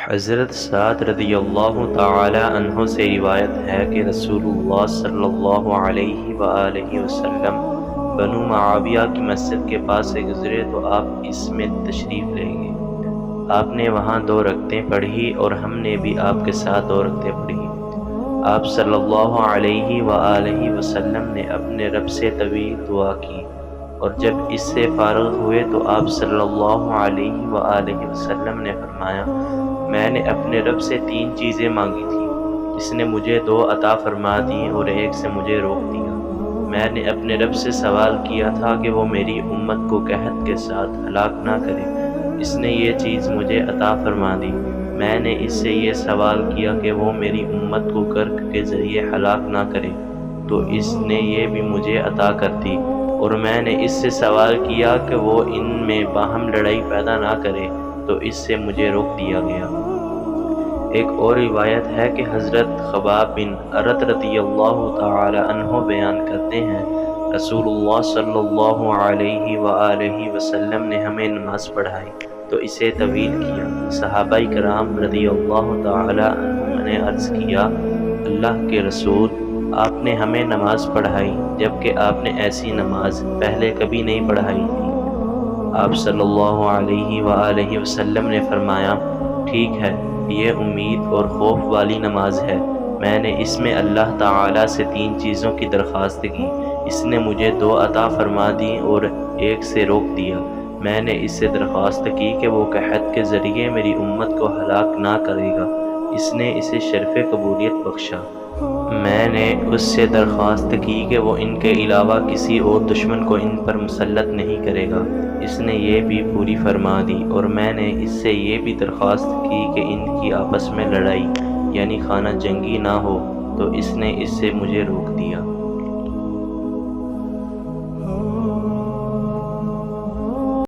حضرت سعد رضی اللہ تعالی عنہ سے روایت ہے کہ رسول اللہ صلی اللہ علیہ وآلہ وسلم بنو معاویہ کی مسجد کے پاس سے گزرے تو آپ اس میں تشریف لے گئے۔ آپ نے وہاں 2 رکعتیں پڑھی اور ہم نے بھی آپ کے ساتھ 2 رکعتیں پڑھی۔ آپ صلی اللہ علیہ وآلہ وسلم نے اپنے رب سے طویل دعا کی، اور جب اس سے فارغ ہوئے تو آپ صلی اللہ علیہ وآلہ وسلم نے فرمایا، میں نے اپنے رب سے 3 چیزیں مانگی تھیں، اس نے مجھے 2 عطا فرما دیں اور 1 سے مجھے روک دیا۔ میں نے اپنے رب سے سوال کیا تھا کہ وہ میری امت کو قحط کے ساتھ ہلاک نہ کرے، اس نے یہ چیز مجھے عطا فرما دی۔ میں نے اس سے یہ سوال کیا کہ وہ میری امت کو غرق کے ذریعے ہلاک نہ کرے، تو اس نے یہ بھی مجھے عطا کر دی۔ اور میں نے اس سے سوال کیا کہ وہ ان میں باہم لڑائی پیدا نہ کرے، تو اس سے مجھے روک دیا گیا۔ ایک اور روایت ہے کہ حضرت خباب بن ارت رضی اللہ تعالی عنہ بیان کرتے ہیں، رسول اللہ صلی اللہ علیہ وآلہ وسلم نے ہمیں نماز پڑھائی تو اسے طویل کیا۔ صحابہ کرام رضی اللہ تعالی عنہم نے عرض کیا، اللہ کے رسول، آپ نے ہمیں نماز پڑھائی جبکہ آپ نے ایسی نماز پہلے کبھی نہیں پڑھائی تھی۔ آپ صلی اللہ علیہ وآلہ وسلم نے فرمایا، ٹھیک ہے، یہ امید اور خوف والی نماز ہے۔ میں نے اس میں اللہ تعالی سے 3 چیزوں کی درخواست کی، اس نے مجھے 2 عطا فرما دیں اور 1 سے روک دیا۔ میں نے اس سے درخواست کی کہ وہ قحط کے ذریعے میری امت کو ہلاک نہ کرے گا، اس نے اسے شرف قبولیت بخشا۔ میں نے اس سے درخواست کی کہ وہ ان کے علاوہ کسی اور دشمن کو ان پر مسلط نہیں کرے گا، اس نے یہ بھی پوری فرما دی۔ اور میں نے اس سے یہ بھی درخواست کی کہ ان کی آپس میں لڑائی یعنی خانہ جنگی نہ ہو، تو اس نے اس سے مجھے روک دیا۔